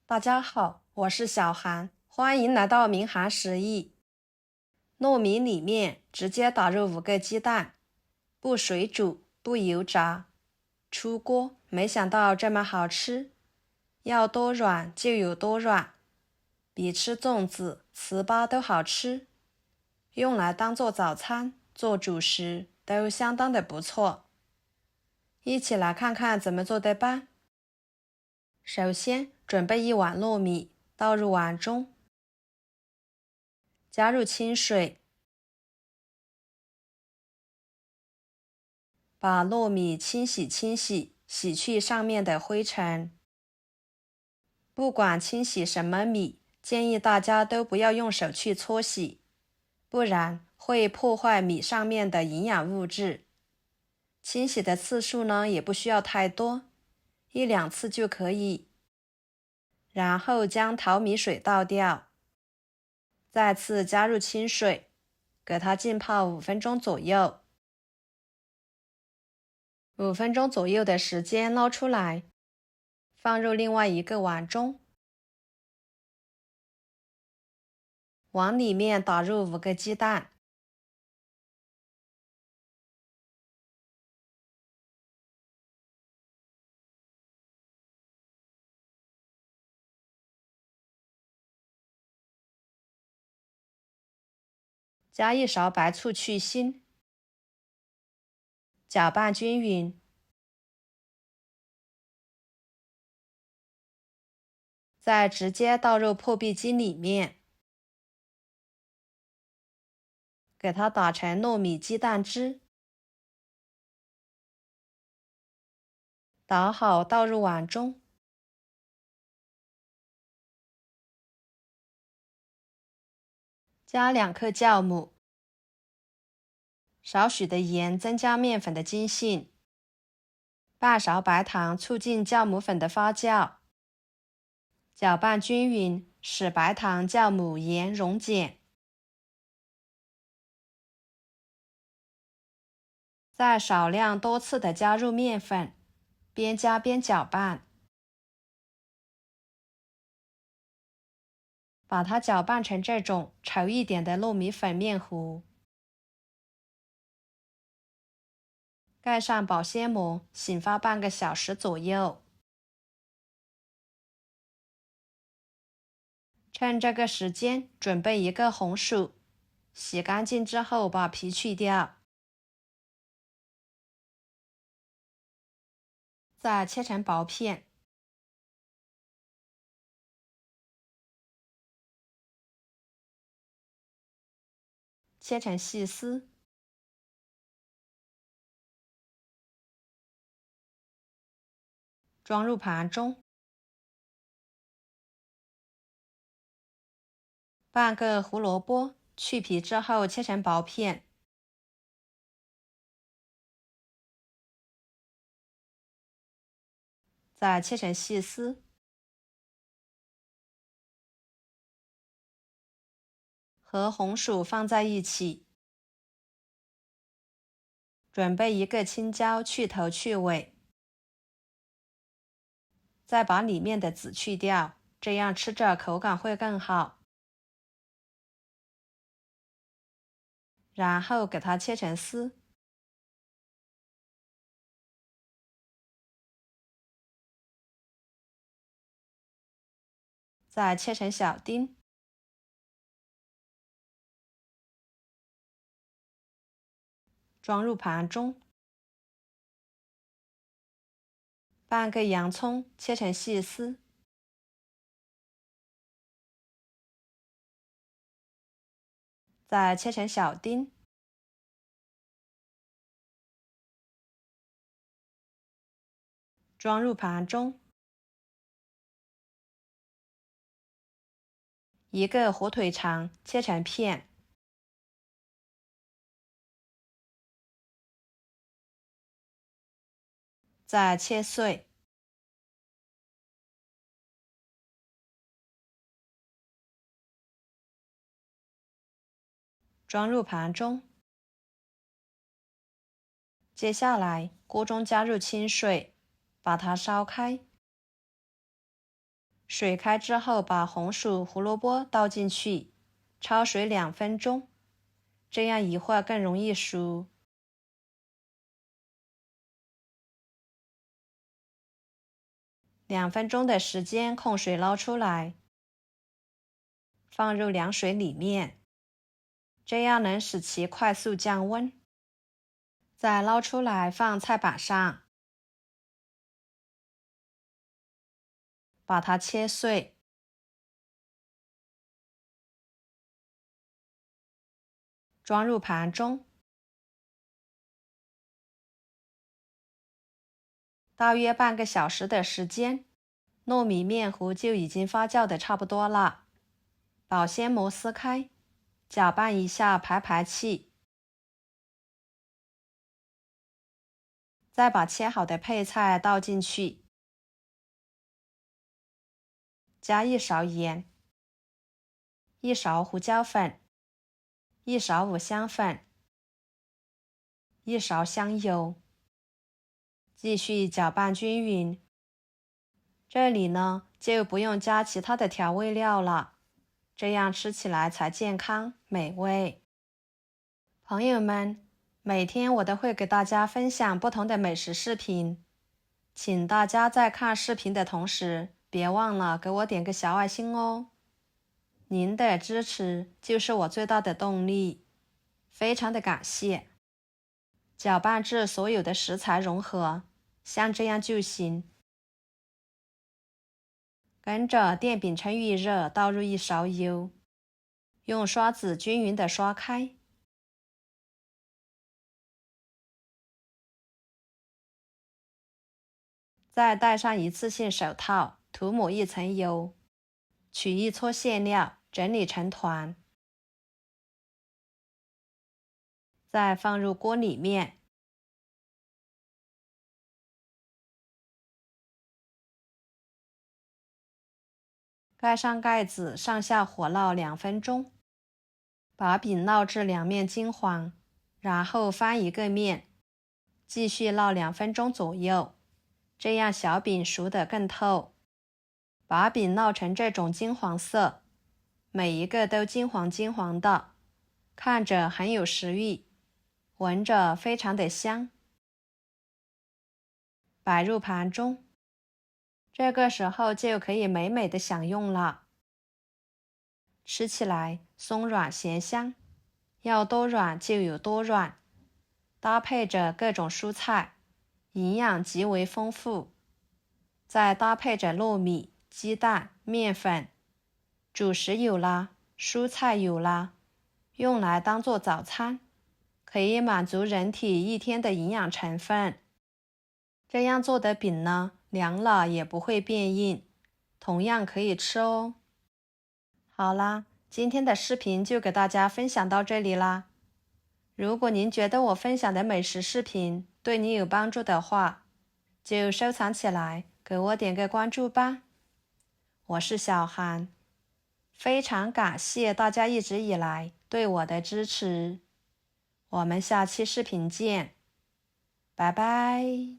大家好，我是小韩，欢迎来到明涵食艺。糯米里面直接打入5个鸡蛋，不水煮，不油炸，出锅，没想到这么好吃，要多软就有多软，比吃粽子、糍粑都好吃，用来当做早餐、做主食都相当的不错。一起来看看怎么做的吧。首先准备1碗糯米，倒入碗中，加入清水，把糯米清洗，洗去上面的灰尘。不管清洗什么米，建议大家都不要用手去搓洗，不然会破坏米上面的营养物质。清洗的次数呢，也不需要太多，1、2次就可以。然后将淘米水倒掉，再次加入清水，给它浸泡5分钟左右。5分钟左右的时间捞出来，放入另外一个碗中，碗里面打入5个鸡蛋，加1勺白醋去腥，搅拌均匀，再直接倒入破壁机里面，给它打成糯米鸡蛋汁，打好倒入碗中，加2克酵母，少许的盐增加面粉的筋性，半勺白糖促进酵母粉的发酵，搅拌均匀，使白糖、酵母、盐溶解。再少量多次的加入面粉，边加边搅拌，把它搅拌成这种稠一点的糯米粉面糊。盖上保鲜膜，醒发半个小时左右。趁这个时间，准备1个红薯，洗干净之后把皮去掉，再切成薄片，切成细丝，装入盘中。半个胡萝卜，去皮之后切成薄片，再切成细丝。和红薯放在一起，准备1个青椒，去头去尾，再把里面的籽去掉，这样吃着口感会更好。然后给它切成丝，再切成小丁，装入盘中。半个洋葱切成细丝，再切成小丁，装入盘中。1个火腿肠切成片，再切碎，装入盘中。接下来，锅中加入清水，把它烧开，水开之后，把红薯、胡萝卜倒进去，焯水2分钟，这样一会儿更容易熟。2分钟的时间，控水捞出来，放入凉水里面，这样能使其快速降温。再捞出来放菜板上，把它切碎，装入盘中。大约半个小时的时间，糯米面糊就已经发酵的差不多了。保鲜膜撕开，搅拌一下排排气。再把切好的配菜倒进去，加1勺盐，1勺胡椒粉，1勺五香粉，1勺香油，继续搅拌均匀。这里呢，就不用加其他的调味料了，这样吃起来才健康美味。朋友们，每天我都会给大家分享不同的美食视频，请大家在看视频的同时，别忘了给我点个小爱心哦。您的支持就是我最大的动力，非常的感谢。搅拌至所有的食材融合，像这样就行。跟着电饼趁预热倒入1勺油，用刷子均匀的刷开。再戴上一次性手套，涂抹1层油，取1撮馅料，整理成团，再放入锅里面，盖上盖子，上下火烙2分钟，把饼烙至两面金黄，然后翻一个面，继续烙2分钟左右，这样小饼熟得更透。把饼烙成这种金黄色，每一个都金黄金黄的，看着很有食欲，闻着非常的香。摆入盘中，这个时候就可以美美的享用了。吃起来松软咸香，要多软就有多软，搭配着各种蔬菜，营养极为丰富。再搭配着糯米、鸡蛋、面粉，主食有啦，蔬菜有啦，用来当做早餐，可以满足人体1天的营养成分。这样做的饼呢，凉了也不会变硬，同样可以吃哦。好啦，今天的视频就给大家分享到这里啦。如果您觉得我分享的美食视频对你有帮助的话，就收藏起来，给我点个关注吧。我是小韩，非常感谢大家一直以来对我的支持。我们下期视频见，拜拜。